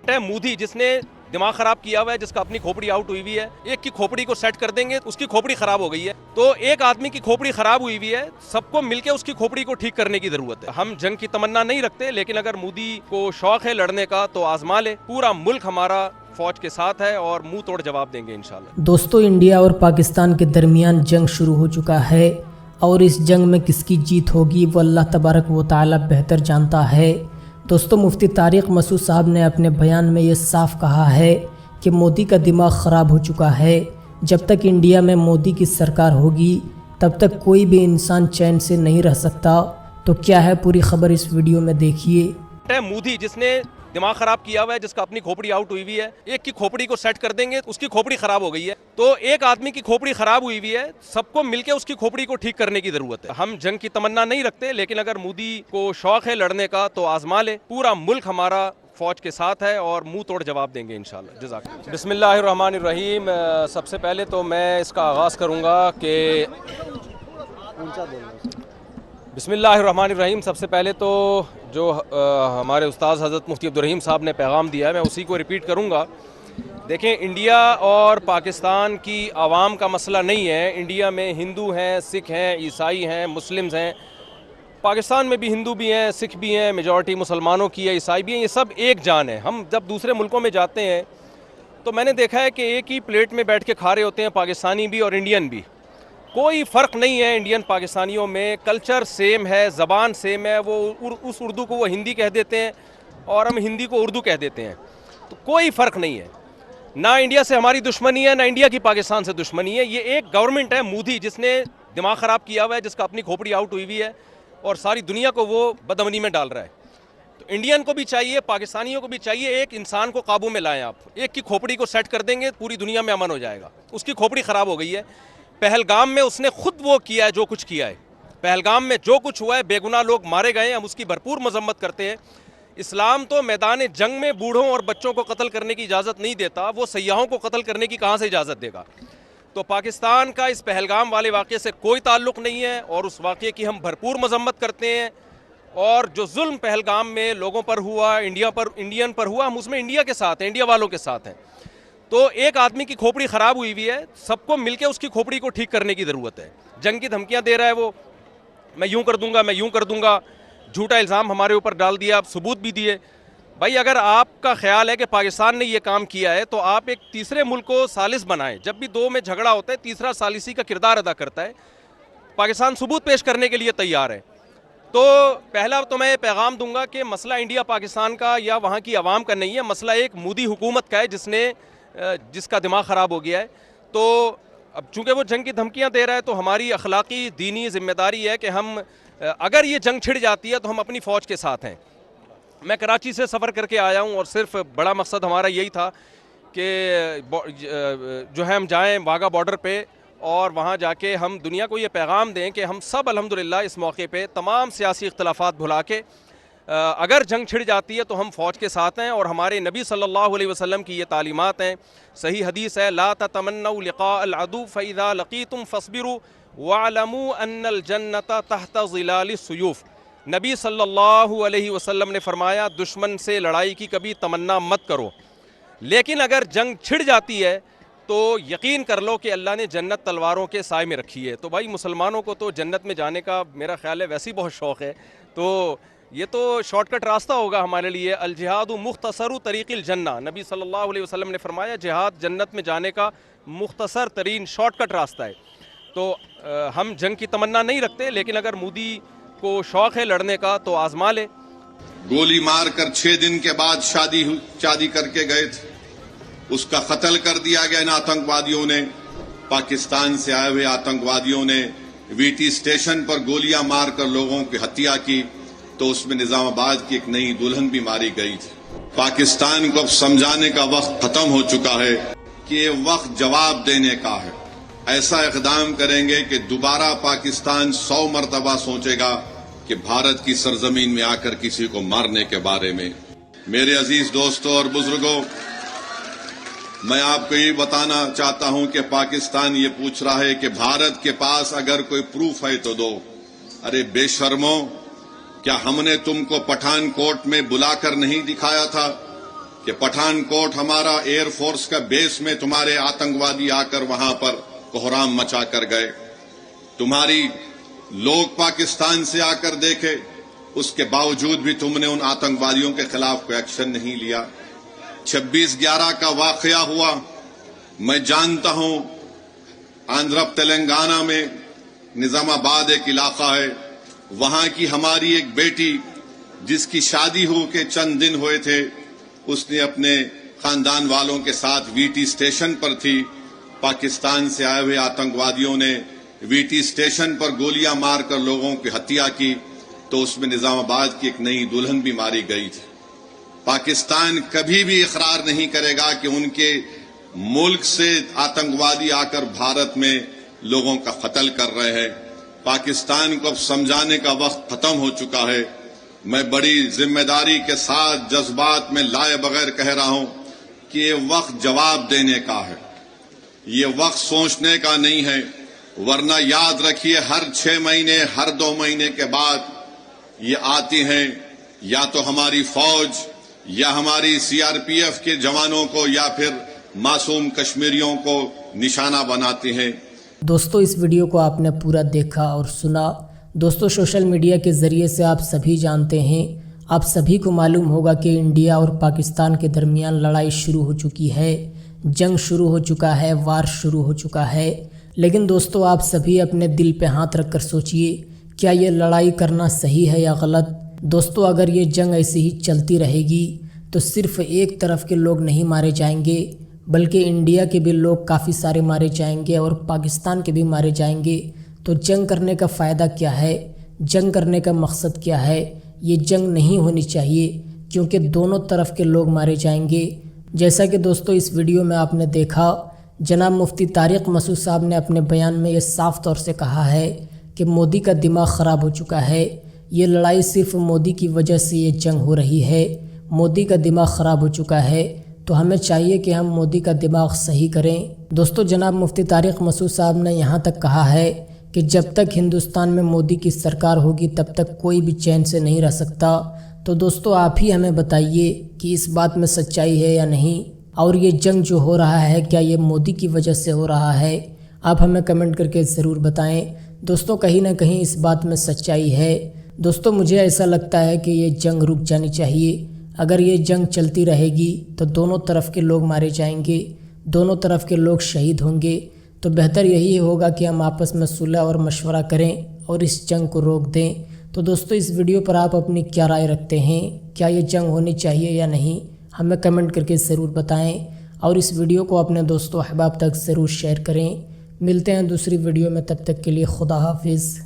Government है मोदी जिसने दिमाग खराब किया हुआ है, जिसका अपनी खोपड़ी आउट हुई हुई है। एक की खोपड़ी को सेट कर देंगे, उसकी खोपड़ी खराब हो गई है, तो एक आदमी की खोपड़ी खराब हुई हुई है, सबको मिलके उसकी खोपड़ी को ठीक करने की जरूरत है। हम जंग की तमन्ना नहीं रखते, लेकिन अगर मोदी को शौक है लड़ने का तो आजमा ले। पूरा मुल्क हमारा फौज के साथ है और मुंह तोड़ जवाब देंगे इंशाल्लाह। दोस्तों, इंडिया और पाकिस्तान के दरमियान जंग शुरू हो चुका है और इस जंग में किसकी जीत होगी वो अल्लाह तबारक व तआला बेहतर जानता है। दोस्तों, मुफ्ती तारिक मसूद साहब ने अपने बयान में ये साफ कहा है कि मोदी का दिमाग ख़राब हो चुका है। जब तक इंडिया में मोदी की सरकार होगी तब तक कोई भी इंसान चैन से नहीं रह सकता। तो क्या है पूरी खबर, इस वीडियो में देखिए। मोदी जिसने दिमाग खराब किया हुआ है, जिसका अपनी खोपड़ी आउट हुई हुई है, एक की खोपड़ी को सेट कर देंगे, उसकी खोपड़ी खराब हो गई है, तो एक आदमी की खोपड़ी खराब हुई हुई है, सबको मिलके उसकी खोपड़ी को ठीक करने की जरूरत है। हम जंग की तमन्ना नहीं रखते, लेकिन अगर मोदी को शौक है लड़ने का तो आजमा ले। पूरा मुल्क हमारा फौज के साथ है और मुंह तोड़ जवाब देंगे इंशाल्लाह। जज़ाकल्लाह। बिस्मिल्लाहिर्रहमानिर्रहीम। सबसे पहले तो मैं इसका आगाज़ करूँगा कि बिस्मिल्लाहिर्रहमानिर्रहीम। सबसे पहले तो जो हमारे उस्ताद हज़रत मुफ्ती अब्दुल रहीम साहब ने पैगाम दिया है, मैं उसी को रिपीट करूँगा। देखें, इंडिया और पाकिस्तान की आवाम का मसला नहीं है। इंडिया में हिंदू हैं, सिख हैं, ईसाई हैं, मुस्लिम्स हैं। पाकिस्तान में भी हिंदू भी हैं, सिख भी हैं, मेजॉरिटी मुसलमानों की है, ईसाई भी हैं। ये सब एक जान है। हम जब दूसरे मुल्कों में जाते हैं तो मैंने देखा है कि एक ही प्लेट में बैठ के खा रहे होते हैं, पाकिस्तानी भी और इंडियन भी। कोई फ़र्क नहीं है इंडियन पाकिस्तानियों में। कल्चर सेम है, ज़बान सेम है। वो उस उर्दू को वो हिंदी कह देते हैं और हम हिंदी को उर्दू कह देते हैं, तो कोई फ़र्क नहीं है। ना इंडिया से हमारी दुश्मनी है, ना इंडिया की पाकिस्तान से दुश्मनी है। ये एक गवर्नमेंट है मोदी जिसने दिमाग ख़राब किया हुआ है, जिसका अपनी खोपड़ी आउट हुई हुई है और सारी दुनिया को वो बदअमनी में डाल रहा है। तो इंडियन को भी चाहिए, पाकिस्तानियों को भी चाहिए, एक इंसान को काबू में लाएं आप। एक की खोपड़ी को सेट कर देंगे, पूरी दुनिया में अमन हो जाएगा। उसकी खोपड़ी ख़राब हो गई है। पहलगाम में उसने खुद वो किया है जो कुछ किया है। पहलगाम में जो कुछ हुआ है, बेगुनाह लोग मारे गए हैं, हम उसकी भरपूर मजम्मत करते हैं। इस्लाम तो मैदान जंग में बूढ़ों और बच्चों को कत्ल करने की इजाज़त नहीं देता, वो सयाहों को कत्ल करने की कहाँ से इजाज़त देगा। तो पाकिस्तान का इस पहलगाम वाले वाक़े से कोई ताल्लुक़ नहीं है और उस वाक़े की हम भरपूर मजम्मत करते हैं। और जो जुल्म पहलगाम में लोगों पर हुआ, इंडियन पर हुआ, हम उसमें इंडिया के साथ हैं, इंडिया वालों के साथ हैं। तो एक आदमी की खोपड़ी ख़राब हुई हुई है, सबको मिलके उसकी खोपड़ी को ठीक करने की ज़रूरत है। जंग की धमकियाँ दे रहा है वो, मैं यूँ कर दूँगा, मैं यूँ कर दूँगा, झूठा इल्ज़ाम हमारे ऊपर डाल दिया, आप सबूत भी दिए। भाई, अगर आपका ख्याल है कि पाकिस्तान ने ये काम किया है तो आप एक तीसरे मुल्क को सालिस बनाएं। जब भी दो में झगड़ा होता है, तीसरा सालिसी का किरदार अदा करता है। पाकिस्तान सबूत पेश करने के लिए तैयार है। तो पहला तो मैं पैगाम दूंगा कि मसला इंडिया पाकिस्तान का या वहाँ की आवाम का नहीं है, मसला एक मोदी हुकूमत का है जिसका दिमाग ख़राब हो गया है। तो अब चूँकि वो जंग की धमकियाँ दे रहा है तो हमारी अखलाकी दीनी ज़िम्मेदारी है कि हम, अगर ये जंग छिड़ जाती है तो हम अपनी फ़ौज के साथ हैं। मैं कराची से सफ़र करके आया हूँ और सिर्फ बड़ा मकसद हमारा यही था कि जो है हम जाएँ वाघा बॉर्डर पे और वहाँ जाके हम दुनिया को ये पैगाम दें कि हम सब अल्हम्दुलिल्लाह इस मौके पे तमाम सियासी इख्तलाफात भुला के अगर जंग छिड़ जाती है तो हम फ़ौज के साथ हैं। और हमारे नबी सल्लल्लाहु अलैहि वसल्लम की ये तालीमात हैं, सही हदीस है, ला ततमन्नऊ लिक़ाअल अदू फ़इज़ा लक़ीतुम फ़स्बिरू वअलमू अन्नल जन्नत तहत ज़िलालिस सुयूफ़। नबी सल्लल्लाहु अलैहि वसल्लम ने फरमाया, दुश्मन से लड़ाई की कभी तमन्ना मत करो, लेकिन अगर जंग छिड़ जाती है तो यकीन कर लो कि अल्लाह ने जन्नत तलवारों के साए में रखी है। तो भाई, मुसलमानों को तो जन्नत में जाने का मेरा ख्याल है वैसे ही बहुत शौक़ है, तो ये तो शॉर्टकट रास्ता होगा हमारे लिए। अल जिहादु मुख्तसरु तरीक़िल जन्ना, नबी सल्लल्लाहु अलैहि वसल्लम ने फरमाया, जिहाद जन्नत में जाने का मुख्तसर तरीन शॉर्टकट रास्ता है। तो हम जंग की तमन्ना नहीं रखते, लेकिन अगर मोदी को शौक़ है लड़ने का तो आजमा ले। गोली मार कर 6 दिन के बाद शादी करके गए थे, उसका कत्ल कर दिया गया इन आतंकवादियों ने। पाकिस्तान से आए हुए आतंकवादियों ने वीटी स्टेशन पर गोलियां मार कर लोगों की हत्या की, तो उसमें निजामाबाद की एक नई दुल्हन भी मारी गई थी। पाकिस्तान को अब समझाने का वक्त खत्म हो चुका है कि ये वक्त जवाब देने का है। ऐसा इक़दाम करेंगे कि दोबारा पाकिस्तान 100 मरतबा सोचेगा कि भारत की सरजमीन में आकर किसी को मारने के बारे में। मेरे अजीज दोस्तों और बुजुर्गों, मैं आपको ये बताना चाहता हूं कि पाकिस्तान ये पूछ रहा है कि भारत के पास अगर कोई प्रूफ है तो दो। अरे बेशर्मो, क्या हमने तुमको पठानकोट में बुलाकर नहीं दिखाया था? کہ پٹھان کوٹ ہمارا ایئر فورس کا بیس میں تمہارے آتنکوادی آ کر وہاں پر کوہرام مچا کر گئے. تمہاری لوگ پاکستان سے آ کر دیکھے, اس کے باوجود بھی تم نے ان آتنکوادیوں کے خلاف کوئی ایکشن نہیں لیا. 26/11 کا واقعہ ہوا. میں جانتا ہوں آندھرا تلنگانہ میں نظام آباد ایک علاقہ ہے, وہاں کی ہماری ایک بیٹی جس کی شادی ہو کے چند دن ہوئے تھے, اس نے اپنے خاندان والوں کے ساتھ وی ٹی اسٹیشن پر تھی. پاکستان سے آئے ہوئے آتنکوادیوں نے وی ٹی اسٹیشن پر گولیاں مار کر لوگوں کی ہتیا کی, تو اس میں نظام آباد کی ایک نئی دلہن بھی ماری گئی تھی. پاکستان کبھی بھی اقرار نہیں کرے گا کہ ان کے ملک سے آتنکوادی آ کر بھارت میں لوگوں کا قتل کر رہے ہیں. پاکستان کو اب سمجھانے کا وقت ختم ہو چکا ہے. میں بڑی ذمہ داری کے ساتھ جذبات میں لائے بغیر کہہ رہا ہوں کہ یہ وقت جواب دینے کا ہے, یہ وقت سوچنے کا نہیں ہے. ورنہ یاد رکھیے ہر 6 مہینے ہر 2 مہینے کے بعد یہ آتی ہیں, یا تو ہماری فوج یا ہماری CRPF کے جوانوں کو یا پھر معصوم کشمیریوں کو نشانہ بناتی ہیں. دوستو اس ویڈیو کو آپ نے پورا دیکھا اور سنا. دوستو سوشل میڈیا کے ذریعے سے آپ سبھی جانتے ہیں, آپ سبھی کو معلوم ہوگا کہ انڈیا اور پاکستان کے درمیان لڑائی شروع ہو چکی ہے, جنگ شروع ہو چکا ہے, وار شروع ہو چکا ہے. لیکن دوستو آپ سبھی اپنے دل پہ ہاتھ رکھ کر سوچئے, کیا یہ لڑائی کرنا صحیح ہے یا غلط؟ دوستو اگر یہ جنگ ایسی ہی چلتی رہے گی تو صرف ایک طرف کے لوگ نہیں مارے جائیں گے, بلکہ انڈیا کے بھی لوگ کافی سارے مارے جائیں گے اور پاکستان کے بھی مارے جائیں گے. تو جنگ کرنے کا فائدہ کیا ہے؟ جنگ کرنے کا مقصد کیا ہے؟ یہ جنگ نہیں ہونی چاہیے کیونکہ دونوں طرف کے لوگ مارے جائیں گے. جیسا کہ دوستو اس ویڈیو میں آپ نے دیکھا, جناب مفتی طارق مسعود صاحب نے اپنے بیان میں یہ صاف طور سے کہا ہے کہ مودی کا دماغ خراب ہو چکا ہے. یہ لڑائی صرف مودی کی وجہ سے یہ جنگ ہو رہی ہے. مودی کا دماغ خراب ہو چکا ہے, تو ہمیں چاہیے کہ ہم مودی کا دماغ صحیح کریں. دوستو جناب مفتی طارق مسعود صاحب نے یہاں تک کہا ہے کہ جب تک ہندوستان میں مودی کی سرکار ہوگی تب تک کوئی بھی چین سے نہیں رہ سکتا. تو دوستو آپ ہی ہمیں بتائیے کہ اس بات میں سچائی ہے یا نہیں, اور یہ جنگ جو ہو رہا ہے کیا یہ مودی کی وجہ سے ہو رہا ہے؟ آپ ہمیں کمنٹ کر کے ضرور بتائیں. دوستو کہیں نہ کہیں اس بات میں سچائی ہے. دوستو مجھے ایسا لگتا ہے کہ یہ جنگ رک جانی چاہیے. اگر یہ جنگ چلتی رہے گی تو دونوں طرف کے لوگ مارے جائیں گے, دونوں طرف کے لوگ شہید ہوں گے. تو بہتر یہی ہوگا کہ ہم آپس میں صلح اور مشورہ کریں اور اس جنگ کو روک دیں. تو دوستو اس ویڈیو پر آپ اپنی کیا رائے رکھتے ہیں؟ کیا یہ جنگ ہونی چاہیے یا نہیں؟ ہمیں کمنٹ کر کے ضرور بتائیں, اور اس ویڈیو کو اپنے دوستوں احباب تک ضرور شیئر کریں. ملتے ہیں دوسری ویڈیو میں, تب تک کے لیے خدا حافظ.